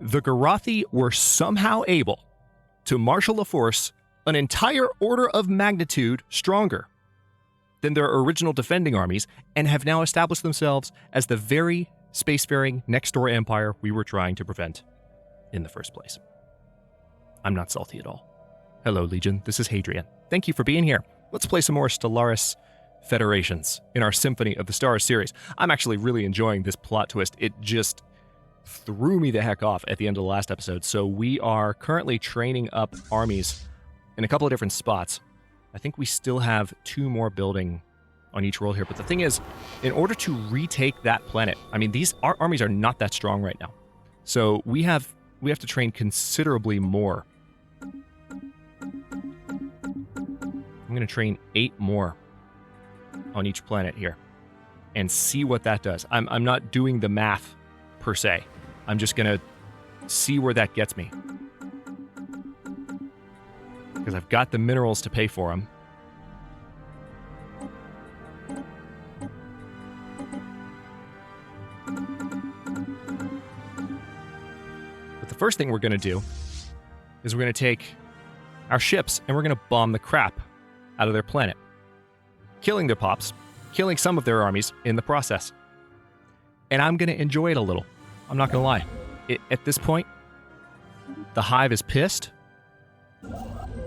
the Garathi were somehow able to marshal a force an entire order of magnitude stronger than their original defending armies and have now established themselves as the very spacefaring next-door empire we were trying to prevent in the first place. I'm not salty at all. Hello, Legion. This is Hadrian. Thank you for being here. Let's play some more Stellaris Federations in our Symphony of the Stars series. I'm actually really enjoying this plot twist. It just threw me the heck off at the end of the last episode. So we are currently training up armies in a couple of different spots. I think we still have 2 more building on each roll here. But the thing is, in order to retake that planet, I mean, our armies are not that strong right now. So we have to train considerably more. I'm going to train 8 more on each planet here and see what that does. I'm not doing the math per se. I'm just going to see where that gets me. Because I've got the minerals to pay for them. But the first thing we're going to do is we're going to take our ships and we're going to bomb the crap out of their planet, killing their pops, killing some of their armies in the process. And I'm going to enjoy it a little. I'm not going to lie. At this point, the hive is pissed.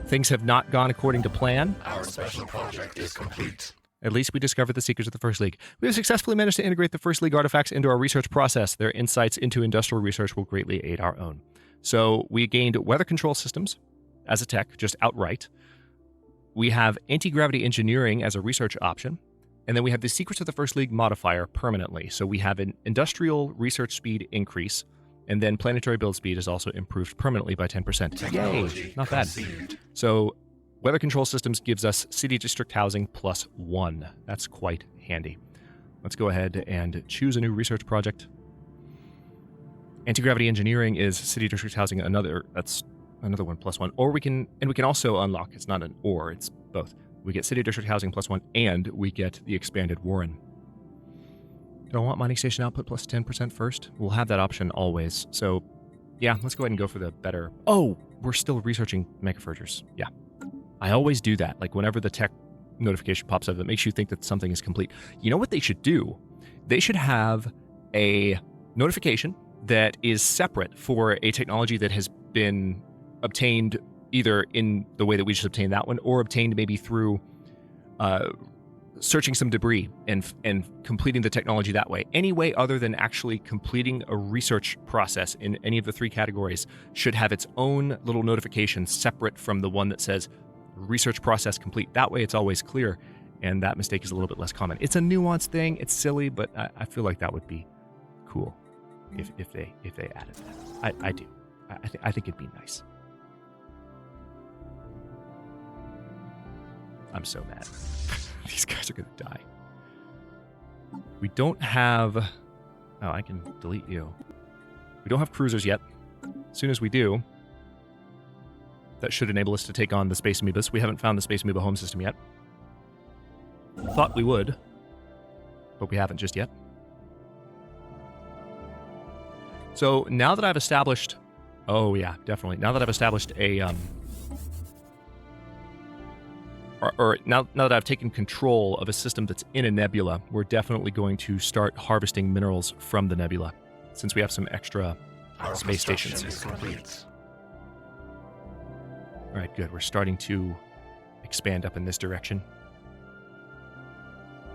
Things have not gone according to plan. Our special project is complete. At least we discovered the secrets of the First League. We have successfully managed to integrate the First League artifacts into our research process. Their insights into industrial research will greatly aid our own. So we gained weather control systems as a tech, just outright. We have anti-gravity engineering as a research option. And then we have the secrets of the First League modifier permanently. So we have an industrial research speed increase. And then planetary build speed is also improved permanently by 10%. Yay! Not bad. So weather control systems gives us city district housing +1. That's quite handy. Let's go ahead and choose a new research project. Antigravity engineering is city district housing. That's another one +1. Or we can also unlock. It's not an or. It's both. We get city district housing +1, and we get the expanded Warren. Do I want mining station output +10% first? We'll have that option always. So, yeah, let's go ahead and go for the better. Oh, we're still researching megaforgers. Yeah. I always do that. Like, whenever the tech notification pops up that makes you think that something is complete. You know what they should do? They should have a notification that is separate for a technology that has been obtained either in the way that we just obtained that one, or obtained maybe through searching some debris and completing the technology that way. Any way other than actually completing a research process in any of the 3 categories should have its own little notification separate from the one that says research process complete. That way it's always clear, and that mistake is a little bit less common. It's a nuanced thing. It's silly, but I feel like that would be cool if they added that. I do. I think it'd be nice. I'm so mad. These guys are going to die. We don't have... Oh, I can delete you. We don't have cruisers yet. As soon as we do, that should enable us to take on the Space Amoebas. We haven't found the Space Amoeba home system yet. Thought we would, but we haven't just yet. So now that I've established... Oh, yeah, definitely. Now that I've established a... Or now that I've taken control of a system that's in a nebula, we're definitely going to start harvesting minerals from the nebula, since we have some extra space stations. Is complete. All right, good. We're starting to expand up in this direction.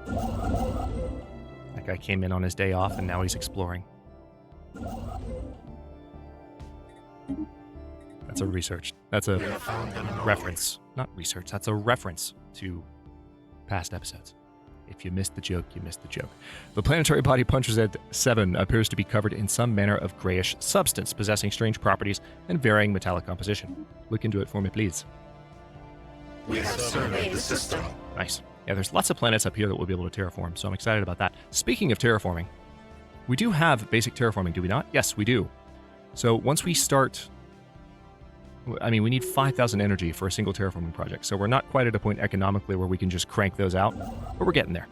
That guy came in on his day off, and now he's exploring. That's a research. That's a reference. Not research. That's a reference to past episodes. If you missed the joke, you missed the joke. The planetary body Puncher's 7 appears to be covered in some manner of grayish substance, possessing strange properties and varying metallic composition. Look into it for me, please. We have surveyed the system. Nice. Yeah, there's lots of planets up here that we'll be able to terraform, so I'm excited about that. Speaking of terraforming, we do have basic terraforming, do we not? Yes, we do. So once we start... I mean, we need 5,000 energy for a single terraforming project, so we're not quite at a point economically where we can just crank those out, but we're getting there.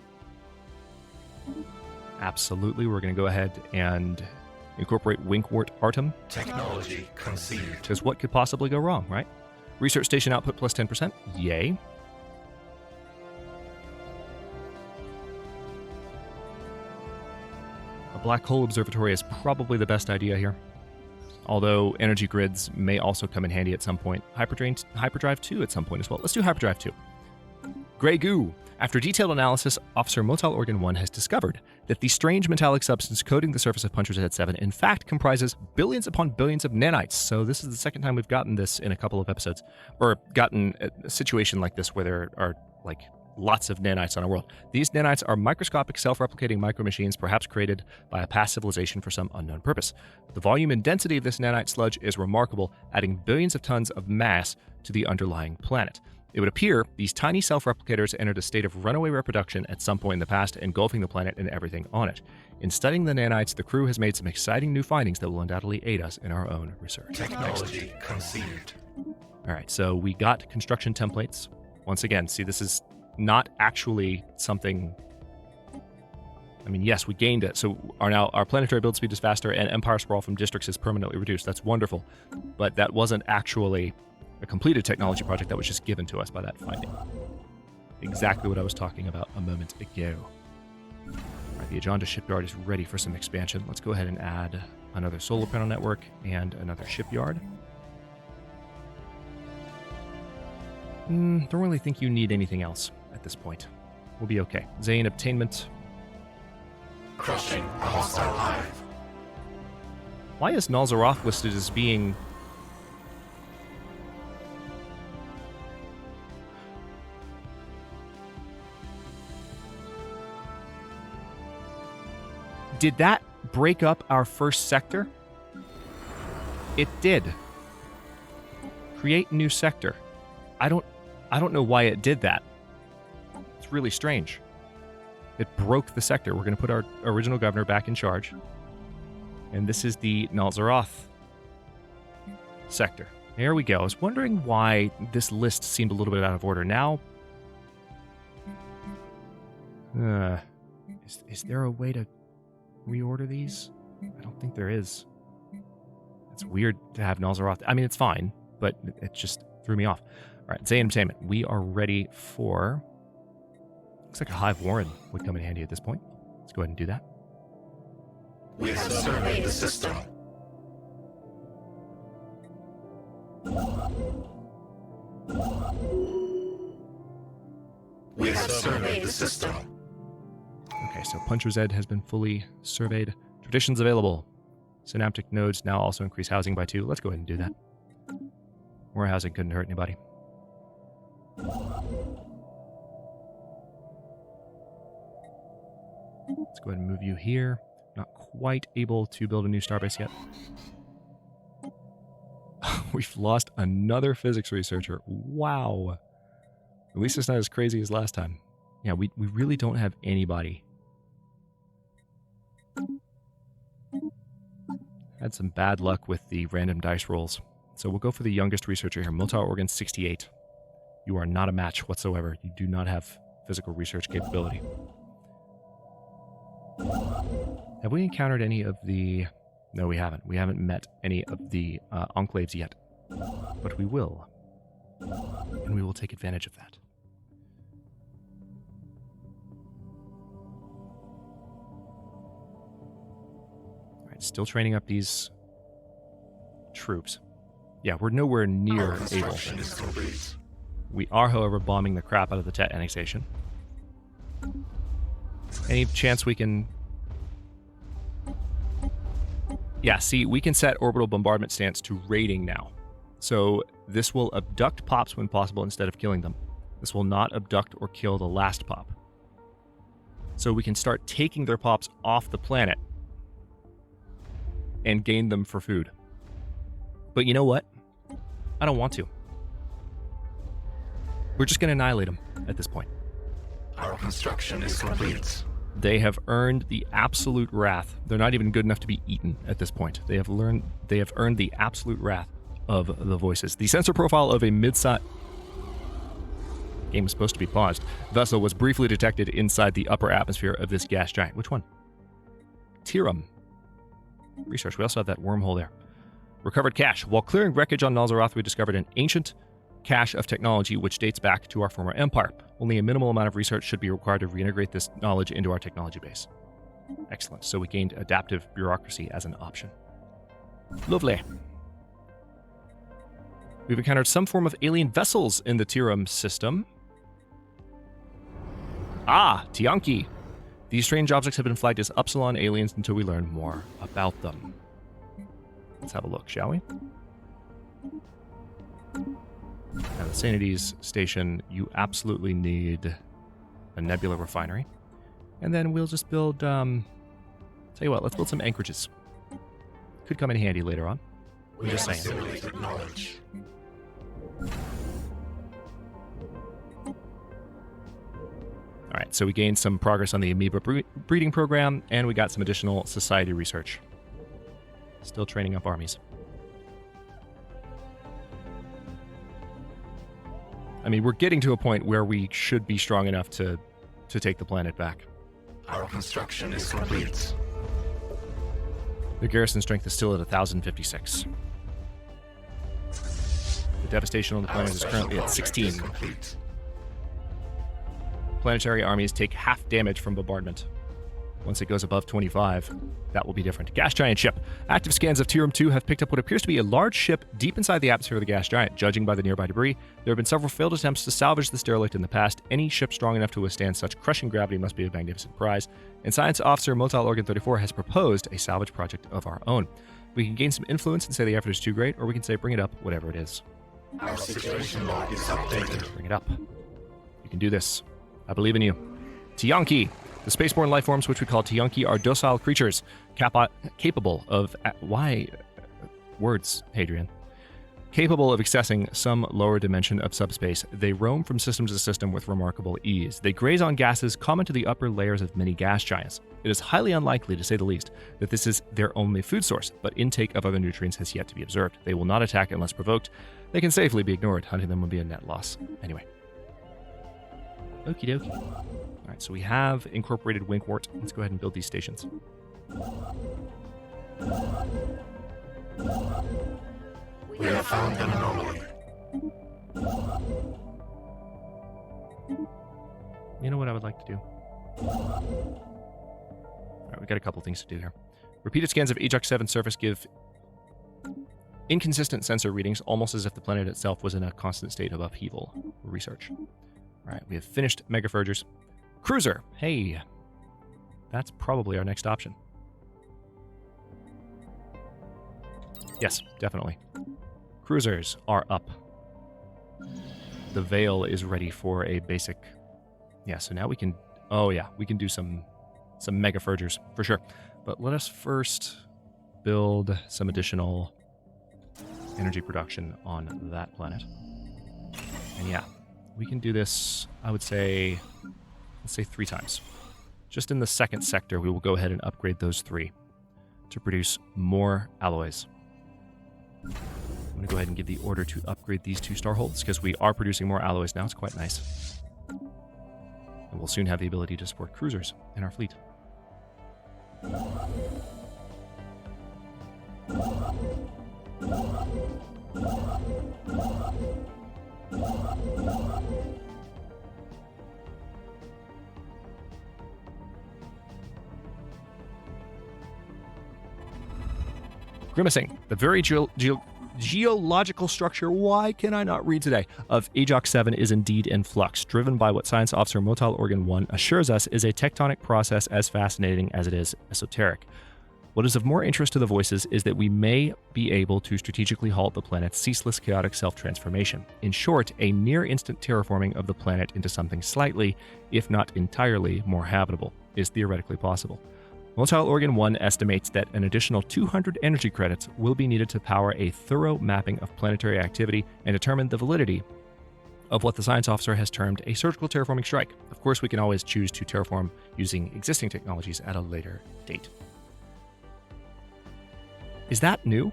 Absolutely, we're going to go ahead and Incorporate Winkwort Artem. Technology conceived. Because what could possibly go wrong, right? Research station output plus 10%. Yay. A black hole observatory is probably the best idea here. Although energy grids may also come in handy at some point. Hyperdrive 2 at some point as well. Let's do Hyperdrive 2. Grey goo. After detailed analysis, Officer Motel Organ 1 has discovered that the strange metallic substance coating the surface of Puncher's Head 7 in fact comprises billions upon billions of nanites. So this is the second time we've gotten this in a couple of episodes, or gotten a situation like this where there are like lots of nanites on our world. These nanites are microscopic self-replicating micromachines, perhaps created by a past civilization for some unknown purpose. The volume and density of this nanite sludge is remarkable, adding billions of tons of mass to the underlying planet. It would appear these tiny self-replicators entered a state of runaway reproduction at some point in the past, engulfing the planet and everything on it. In studying the nanites, the crew has made some exciting new findings that will undoubtedly aid us in our own research. Technology conceived. All right, so we got construction templates. Once again, see, this is not actually something... I mean, yes, we gained it. So our planetary build speed is faster, and empire sprawl from districts is permanently reduced. That's wonderful. But that wasn't actually a completed technology project. That was just given to us by that finding. Exactly what I was talking about a moment ago. All right, the Ajanda shipyard is ready for some expansion. Let's go ahead and add another solar panel network and another shipyard. Don't really think you need anything else at this point. We'll be okay. Zayn obtainment. Crushing a hostile hive. Why is Nalzaroth listed as being... Did that break up our first sector? It did. Create new sector. I don't know why it did that. It's really strange. It broke the sector. We're going to put our original governor back in charge. And this is the Nalzaroth sector. There we go. I was wondering why this list seemed a little bit out of order. Now, is there a way to reorder these? I don't think there is. It's weird to have Nalzaroth. I mean, it's fine, but it just threw me off. All right, Zayn Entertainment. We are ready for... Looks like a Hive Warren would come in handy at this point. Let's go ahead and do that. We have surveyed the system. We have surveyed the system. Okay, so Puncher's Ed has been fully surveyed. Traditions available. Synaptic nodes now also increase housing by 2. Let's go ahead and do that. More housing couldn't hurt anybody. Let's go ahead and move you here. Not quite able to build a new starbase yet. We've lost another physics researcher. Wow. At least it's not as crazy as last time. Yeah, we really don't have anybody. Had some bad luck with the random dice rolls. So we'll go for the youngest researcher here, Motar Organ 68. You are not a match whatsoever. You do not have physical research capability. Have we encountered any of the... No, we haven't. We haven't met any of the enclaves yet. But we will. And we will take advantage of that. Alright, still training up these troops. Yeah, we're nowhere near able. We are, however, bombing the crap out of the Tet annexation. Any chance we can... Yeah, see, we can set orbital bombardment stance to raiding now. So this will abduct pops when possible instead of killing them. This will not abduct or kill the last pop. So we can start taking their pops off the planet and gain them for food. But you know what? I don't want to. We're just going to annihilate them at this point. Our construction is complete. They have earned the absolute wrath. They're not even good enough to be eaten at this point. They have earned the absolute wrath of the voices. The sensor profile of a mid-size... Game was supposed to be paused. Vessel was briefly detected inside the upper atmosphere of this gas giant. Which one? Tirum. research. We also have that wormhole there. Recovered cache. While clearing wreckage on Nalzaroth, we discovered an ancient cache of technology which dates back to our former empire. Only a minimal amount of research should be required to reintegrate this knowledge into our technology base. Excellent. So we gained adaptive bureaucracy as an option. Lovely. We've encountered some form of alien vessels in the Tiram system. Ah, Tianki. These strange objects have been flagged as Upsilon aliens until we learn more about them. Let's have a look, shall we? Now, the Sanities Station, you absolutely need a nebula refinery. And then we'll just build, tell you what, let's build some anchorages. Could come in handy later on. I'm just saying. Assimilated knowledge. Alright, so we gained some progress on the amoeba breeding program, and we got some additional society research. Still training up armies. I mean, we're getting to a point where we should be strong enough to take the planet back. Our construction is complete. The garrison strength is still at 1,056. The devastation on the planet is currently at 16. Complete. Planetary armies take half damage from bombardment. Once it goes above 25, that will be different. Gas giant ship. Active scans of Tiram 2 have picked up what appears to be a large ship deep inside the atmosphere of the gas giant. Judging by the nearby debris, there have been several failed attempts to salvage this derelict in the past. Any ship strong enough to withstand such crushing gravity must be a magnificent prize. And Science Officer Motal Organ 34 has proposed a salvage project of our own. We can gain some influence and say the effort is too great, or we can say bring it up, whatever it is. Our situation log is updated. Bring it up. You can do this. I believe in you. Tianki. The spaceborne lifeforms, which we call Tianki, are docile creatures capable of... Why? Words, Hadrian. Capable of accessing some lower dimension of subspace. They roam from system to system with remarkable ease. They graze on gases common to the upper layers of many gas giants. It is highly unlikely, to say the least, that this is their only food source, but intake of other nutrients has yet to be observed. They will not attack unless provoked. They can safely be ignored. Hunting them would be a net loss. Anyway. Okie dokie. Alright, so we have incorporated Winkwort. Let's go ahead and build these stations. We have found an anomaly. You know what I would like to do? Alright, we got a couple things to do here. Repeated scans of Ajax 7 surface give inconsistent sensor readings, almost as if the planet itself was in a constant state of upheaval. Research. Alright, we have finished Megaforgers. Cruiser! Hey! That's probably our next option. Yes, definitely. Cruisers are up. The Veil is ready for a basic... Yeah, so now we can... Oh yeah, we can do some Megaforgers, for sure. But let us first build some additional energy production on that planet. And yeah, we can do this, I would say... Let's say 3 times. Just in the second sector, we will go ahead and upgrade those 3 to produce more alloys. I'm going to go ahead and give the order to upgrade these 2 starholds, because we are producing more alloys now. It's quite nice. And we'll soon have the ability to support cruisers in our fleet. Grimacing, the very geological structure, why can I not read today, of Ajax 7 is indeed in flux, driven by what Science Officer Motal Organ 1 assures us is a tectonic process as fascinating as it is esoteric. What is of more interest to the voices is that we may be able to strategically halt the planet's ceaseless chaotic self-transformation. In short, a near-instant terraforming of the planet into something slightly, if not entirely, more habitable is theoretically possible. Motal Organ 1 estimates that an additional 200 energy credits will be needed to power a thorough mapping of planetary activity and determine the validity of what the science officer has termed a surgical terraforming strike. Of course, we can always choose to terraform using existing technologies at a later date. Is that new?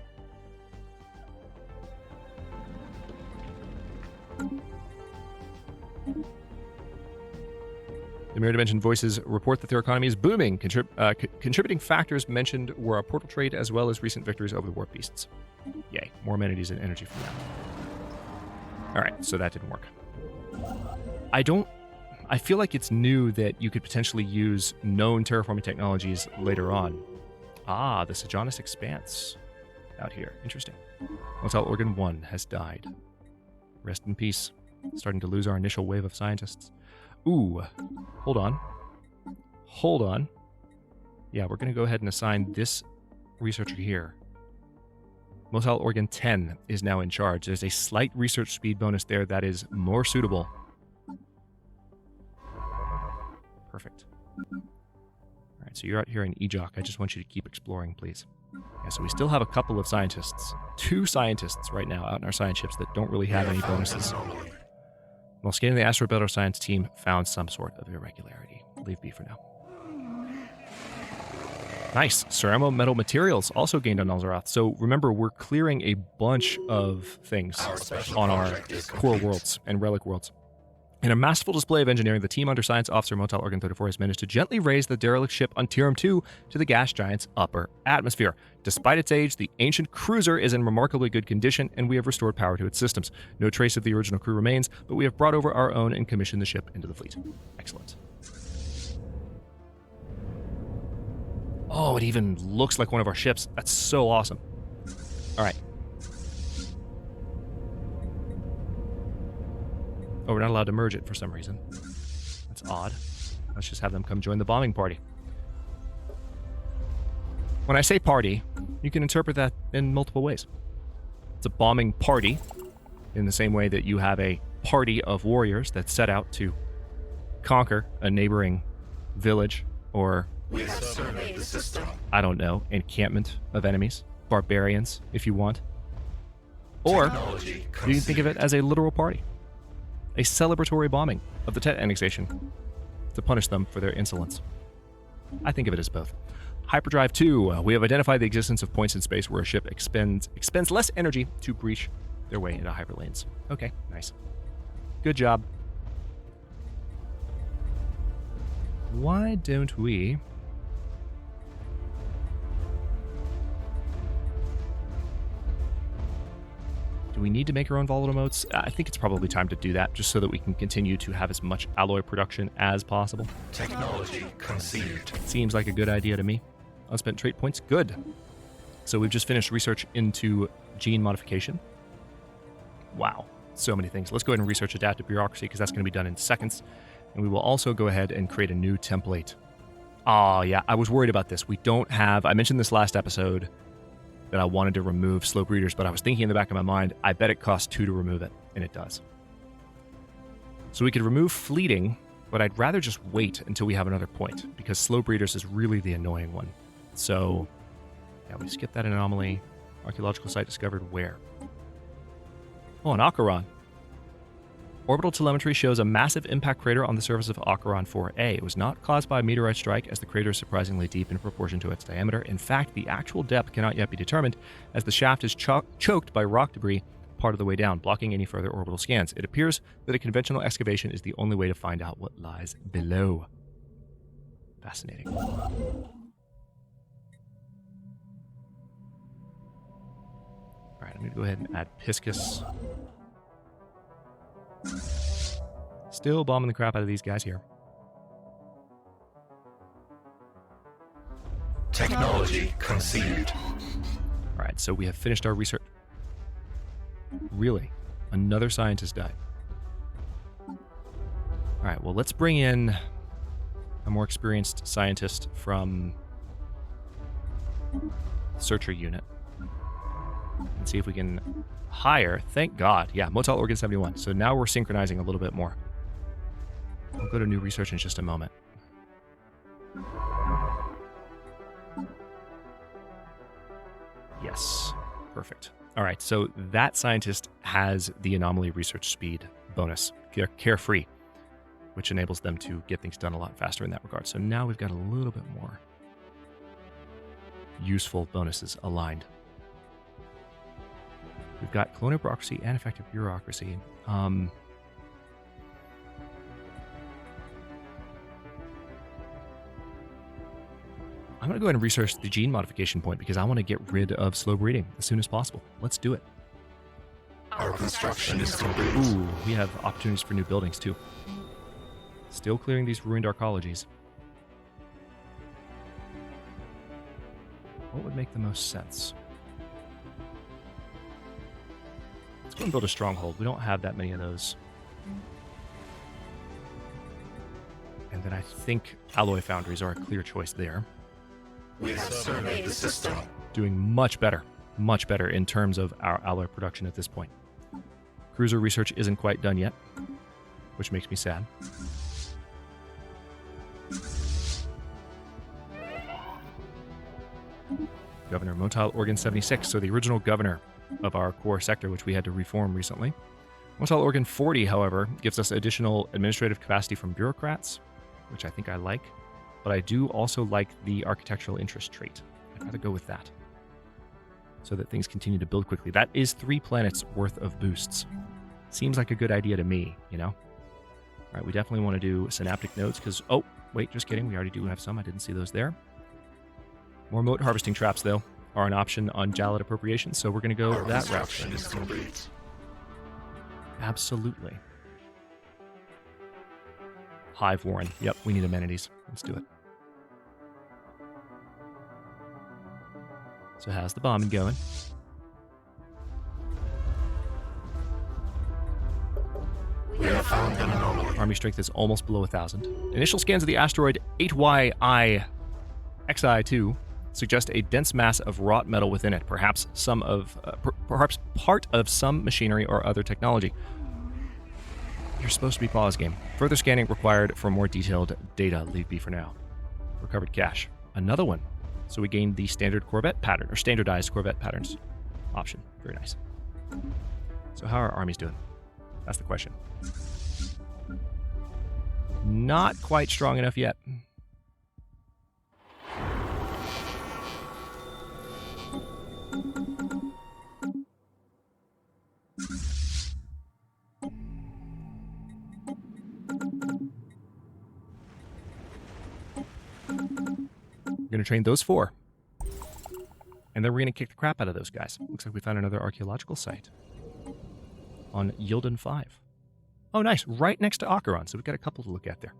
The Mirror Dimension voices report that their economy is booming. Contributing factors mentioned were a portal trade as well as recent victories over the warp beasts. Yay, more amenities and energy from that. All right, so that didn't work. I feel like it's new that you could potentially use known terraforming technologies later on. Ah, the Sejanus Expanse out here. Interesting. Motel Organ 1 has died. Rest in peace. Starting to lose our initial wave of scientists. Ooh, hold on. Hold on. Yeah, we're going to go ahead and assign this researcher here. Motel Organ 10 is now in charge. There's a slight research speed bonus there that is more suitable. Perfect. All right, so you're out here in Ejok. I just want you to keep exploring, please. Yeah, so we still have a couple of scientists. 2 scientists right now out in our science ships that don't really have any bonuses. While scanning the asteroid belt, our science team found some sort of irregularity. Leave be for now. Nice. Ceramo metal materials also gained on Nalzaroth. So remember, we're clearing a bunch of things on our core worlds and relic worlds. In a masterful display of engineering, the team under Science Officer Motel Organ 34 has managed to gently raise the derelict ship Untirum 2 to the gas giant's upper atmosphere. Despite its age, the ancient cruiser is in remarkably good condition, and we have restored power to its systems. No trace of the original crew remains, but we have brought over our own and commissioned the ship into the fleet. Excellent. Oh, it even looks like one of our ships. That's so awesome. All right. Oh, we're not allowed to merge it for some reason. That's odd. Let's just have them come join the bombing party. When I say party, you can interpret that in multiple ways. It's a bombing party, in the same way that you have a party of warriors that set out to conquer a neighboring village or, We have surveyed the system. I don't know, encampment of enemies, barbarians, if you want. Or you can think of it as a literal party. A celebratory bombing of the Tet annexation to punish them for their insolence. I think of it as both. Hyperdrive 2. We have identified the existence of points in space where a ship expends less energy to breach their way into hyperlanes. Okay, nice. Good job. Why don't we... Do we need to make our own volatile motes? I think it's probably time to do that, just so that we can continue to have as much alloy production as possible. Technology conceived. Seems like a good idea to me. Unspent trait points, good. So we've just finished research into gene modification. Wow, so many things. Let's go ahead and research adaptive bureaucracy, because that's going to be done in seconds. And we will also go ahead and create a new template. Oh, yeah, I was worried about this. We don't have... I mentioned this last episode that I wanted to remove slow breeders, but I was thinking in the back of my mind, I bet it costs 2 to remove it, and it does. So we could remove fleeting, but I'd rather just wait until we have another point, because slow breeders is really the annoying one. So, yeah, we skip that anomaly. Archaeological site discovered where? Oh, an Acheron. Orbital telemetry shows a massive impact crater on the surface of Acheron 4A. It was not caused by a meteorite strike, as the crater is surprisingly deep in proportion to its diameter. In fact, the actual depth cannot yet be determined, as the shaft is choked by rock debris part of the way down, blocking any further orbital scans. It appears that a conventional excavation is the only way to find out what lies below. Fascinating. All right, I'm going to go ahead and add Piscus. Still bombing the crap out of these guys here. Technology conceived. All right, so we have finished our research. Really? Another scientist died. All right, well, let's bring in a more experienced scientist from Searcher Unit and see if we can hire. Thank God. Yeah, Motel Organ 71. So now we're synchronizing a little bit more. We'll go to new research in just a moment. Yes. Perfect. All right, so that scientist has the anomaly research speed bonus, carefree, which enables them to get things done a lot faster in that regard. So now we've got a little bit more useful bonuses aligned. We've got colonial bureaucracy and effective bureaucracy. I'm going to go ahead and research the gene modification point because I want to get rid of slow breeding as soon as possible. Let's do it. Our construction is complete. Ooh, we have opportunities for new buildings too. Still clearing these ruined arcologies. What would make the most sense? Let's go and build a stronghold. We don't have that many of those. And then I think alloy foundries are a clear choice there. We have surveyed the system. Doing much better in terms of our alloy production at this point. Cruiser research isn't quite done yet, which makes me sad. Governor Motile Organ 76, so the original governor of our core sector, which we had to reform recently. Motile Organ 40, however, gives us additional administrative capacity from bureaucrats, which I think I like, but I do also like the architectural interest trait. I've got to go with that so that things continue to build quickly. That is 3 planets worth of boosts. Seems like a good idea to me, you know? All right, we definitely want to do synaptic nodes because, oh, wait, just kidding. We already do have some. I didn't see those there. More moat harvesting traps, though, are an option on Jalad appropriation, so we're going to go that route. Construction is complete. Absolutely. Hive Warren. Yep, we need amenities. Let's do it. So how's the bombing going? We have found an anomaly. Army strength is almost below 1,000. Initial scans of the asteroid 8YI XI2 suggest a dense mass of wrought metal within it, perhaps perhaps part of some machinery or other technology. You're supposed to be pause game. Further scanning required for more detailed data. Leave be for now. Recovered cache. Another one. So we gained the standard Corvette pattern, or standardized Corvette patterns option. Very nice. So how are our armies doing? That's the question. Not quite strong enough yet. We're going to train those 4. And then we're going to kick the crap out of those guys. Looks like we found another archaeological site on Yildan 5. Oh, nice. Right next to Acheron. So we've got a couple to look at there.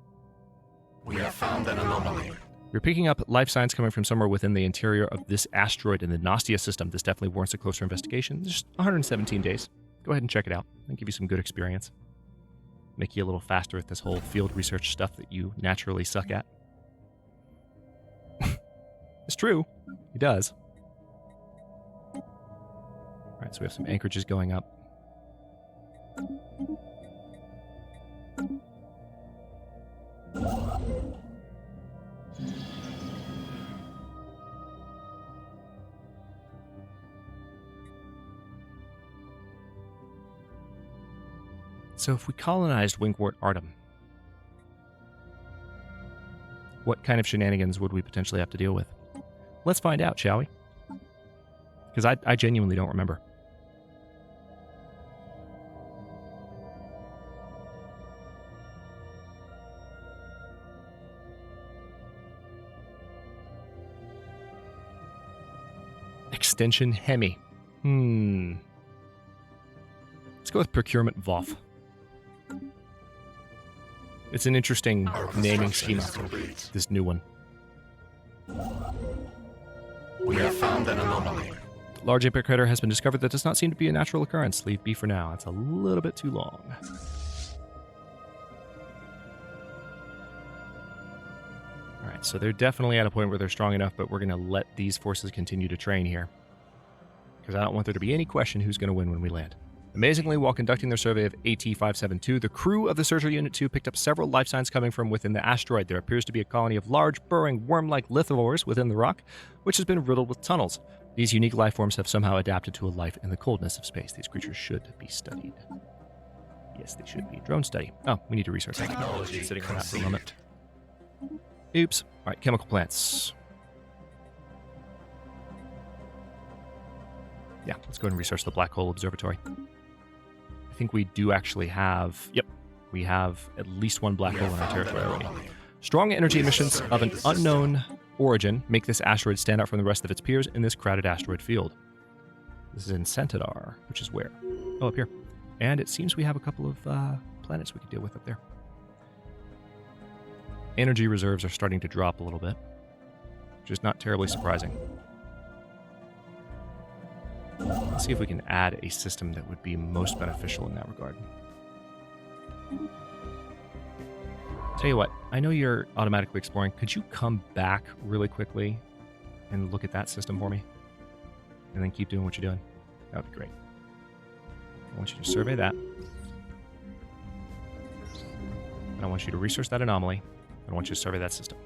We have found an anomaly. We're picking up life signs coming from somewhere within the interior of this asteroid in the Gnostia system. This definitely warrants a closer investigation. There's 117 days. Go ahead and check it out. I'll give you some good experience. Make you a little faster at this whole field research stuff that you naturally suck at. It's true. He does. All right, so we have some anchorages going up. So if we colonized Wingwort Artem, what kind of shenanigans would we potentially have to deal with? Let's find out, shall we? Because I genuinely don't remember. Extension Hemi. Let's go with Procurement VOF. It's an interesting naming scheme, this new one. We have found an anomaly. Large impact crater has been discovered that does not seem to be a natural occurrence. Leave be for now. It's a little bit too long. Alright, so they're definitely at a point where they're strong enough, but we're going to let these forces continue to train here. Because I don't want there to be any question who's going to win when we land. Amazingly, while conducting their survey of AT-572, the crew of the Searcher Unit 2 picked up several life signs coming from within the asteroid. There appears to be a colony of large, burrowing, worm-like lithivores within the rock, which has been riddled with tunnels. These unique life forms have somehow adapted to a life in the coldness of space. These creatures should be studied. Yes, they should be. Drone study. Oh, we need to research that. Technology Sitting on that for a conceived. moment. Oops. All right, chemical plants. Yeah, let's go ahead and research the Black Hole Observatory. I think we do actually have... Yep, we have at least one black hole in our territory already. Strong energy emissions of an unknown origin make this asteroid stand out from the rest of its peers in this crowded asteroid field? This is in Centaur, which is where? Oh, up here. And it seems we have a couple of planets we could deal with up there. Energy reserves are starting to drop a little bit, which is not terribly surprising. Let's see if we can add a system that would be most beneficial in that regard. Tell you what, I know you're automatically exploring. Could you come back really quickly and look at that system for me? And then keep doing what you're doing? That would be great. I want you to survey that. And I want you to research that anomaly. I want you to survey that system.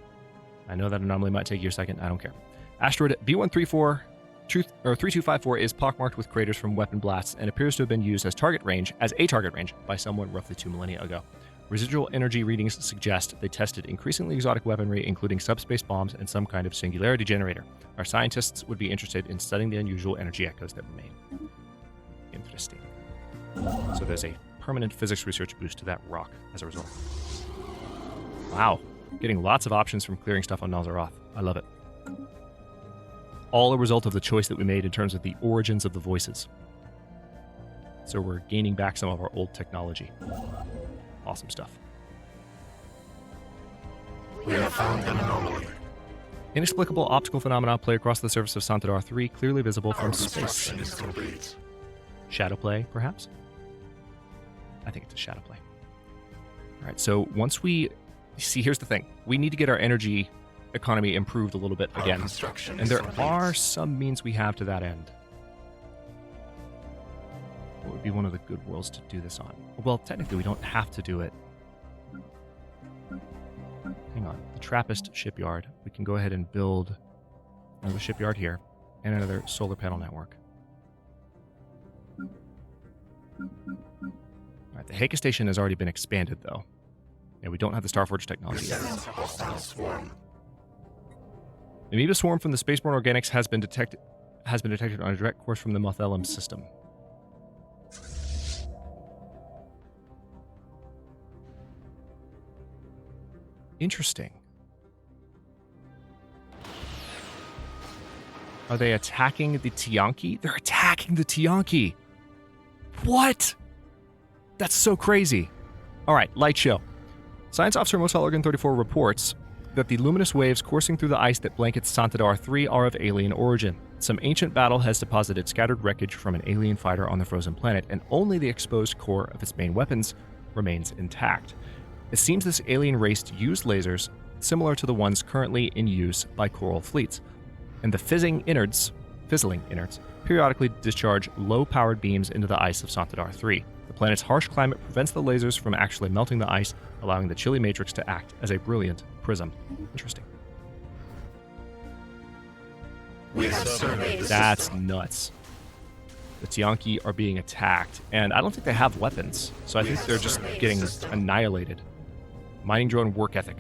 I know that anomaly might take you a second. I don't care. Asteroid B134-3254 is pockmarked with craters from weapon blasts and appears to have been used as a target range by someone roughly 2 millennia ago. Residual energy readings suggest they tested increasingly exotic weaponry, including subspace bombs and some kind of singularity generator. Our scientists would be interested in studying the unusual energy echoes that remain. Interesting. So there's a permanent physics research boost to that rock as a result. Wow. Getting lots of options from clearing stuff on Nazaroth. I love it. All a result of the choice that we made in terms of the origins of the voices. So we're gaining back some of our old technology. Awesome stuff. We have found an anomaly. Inexplicable optical phenomena play across the surface of Centaur 3, clearly visible Our from space. construction is complete. Shadow play, perhaps? I think it's a shadow play. All right, so once we... See, here's the thing. We need to get our energy economy improved a little bit Our again. construction And is there complete. are some means we have to that end. What would be one of the good worlds to do this on? Well, technically, we don't have to do it. Hang on. The Trappist shipyard. We can go ahead and build another shipyard here and another solar panel network. All right, the Heka station has already been expanded, though. Yeah, we don't have the Starforge technology yet. Descend hostile swarm. Amoeba swarm from the spaceborne organics has been detected on a direct course from the Mothelum system. Interesting. Are they attacking the Tianki? They're attacking the Tianki. What? That's so crazy. All right, light show. Science Officer Mosal Organ 34 reports that the luminous waves coursing through the ice that blankets Centaur 3 are of alien origin. Some ancient battle has deposited scattered wreckage from an alien fighter on the frozen planet, and only the exposed core of its main weapons remains intact. It seems this alien race used lasers similar to the ones currently in use by coral fleets, and the fizzling innards periodically discharge low-powered beams into the ice of Centaur 3. The planet's harsh climate prevents the lasers from actually melting the ice, allowing the chilly matrix to act as a brilliant prism. Interesting. We have surveyed the That's system. nuts. The Tianki are being attacked, and I don't think they have weapons, so I think they're just getting annihilated. Mining drone work ethic.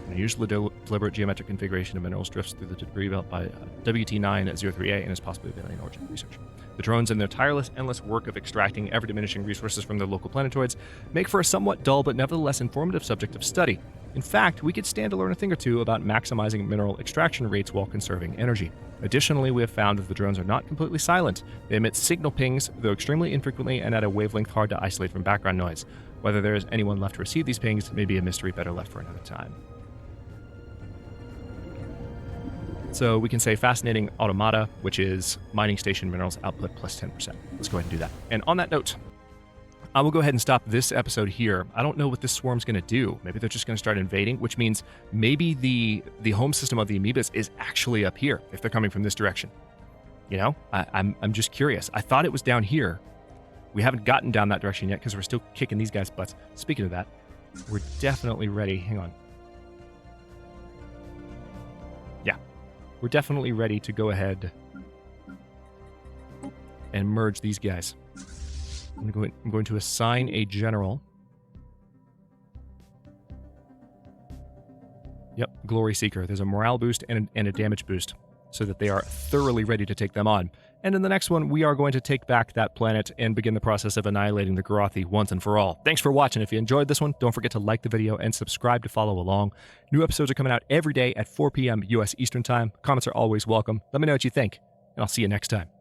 An unusually deliberate geometric configuration of minerals drifts through the debris belt by WT903A and is possibly of alien origin. Research. The drones and their tireless, endless work of extracting ever-diminishing resources from their local planetoids make for a somewhat dull but nevertheless informative subject of study. In fact, we could stand to learn a thing or two about maximizing mineral extraction rates while conserving energy. Additionally, we have found that the drones are not completely silent. They emit signal pings, though extremely infrequently and at a wavelength hard to isolate from background noise. Whether there is anyone left to receive these pings may be a mystery better left for another time. So we can say fascinating automata, which is mining station minerals output plus 10%. Let's go ahead and do that. And on that note, I will go ahead and stop this episode here. I don't know what this swarm's going to do. Maybe they're just going to start invading, which means maybe the home system of the amoebas is actually up here if they're coming from this direction. You know, I'm just curious. I thought it was down here. We haven't gotten down that direction yet because we're still kicking these guys' butts. Speaking of that, we're definitely ready. Hang on. Yeah, we're definitely ready to go ahead and merge these guys. I'm going to assign a general. Yep, Glory Seeker. There's a morale boost and a damage boost. so that they are thoroughly ready to take them on. And in the next one, we are going to take back that planet and begin the process of annihilating the Garathi once and for all. Thanks for watching. If you enjoyed this one, don't forget to like the video and subscribe to follow along. New episodes are coming out every day at 4 p.m. U.S. Eastern Time. Comments are always welcome. Let me know what you think, and I'll see you next time.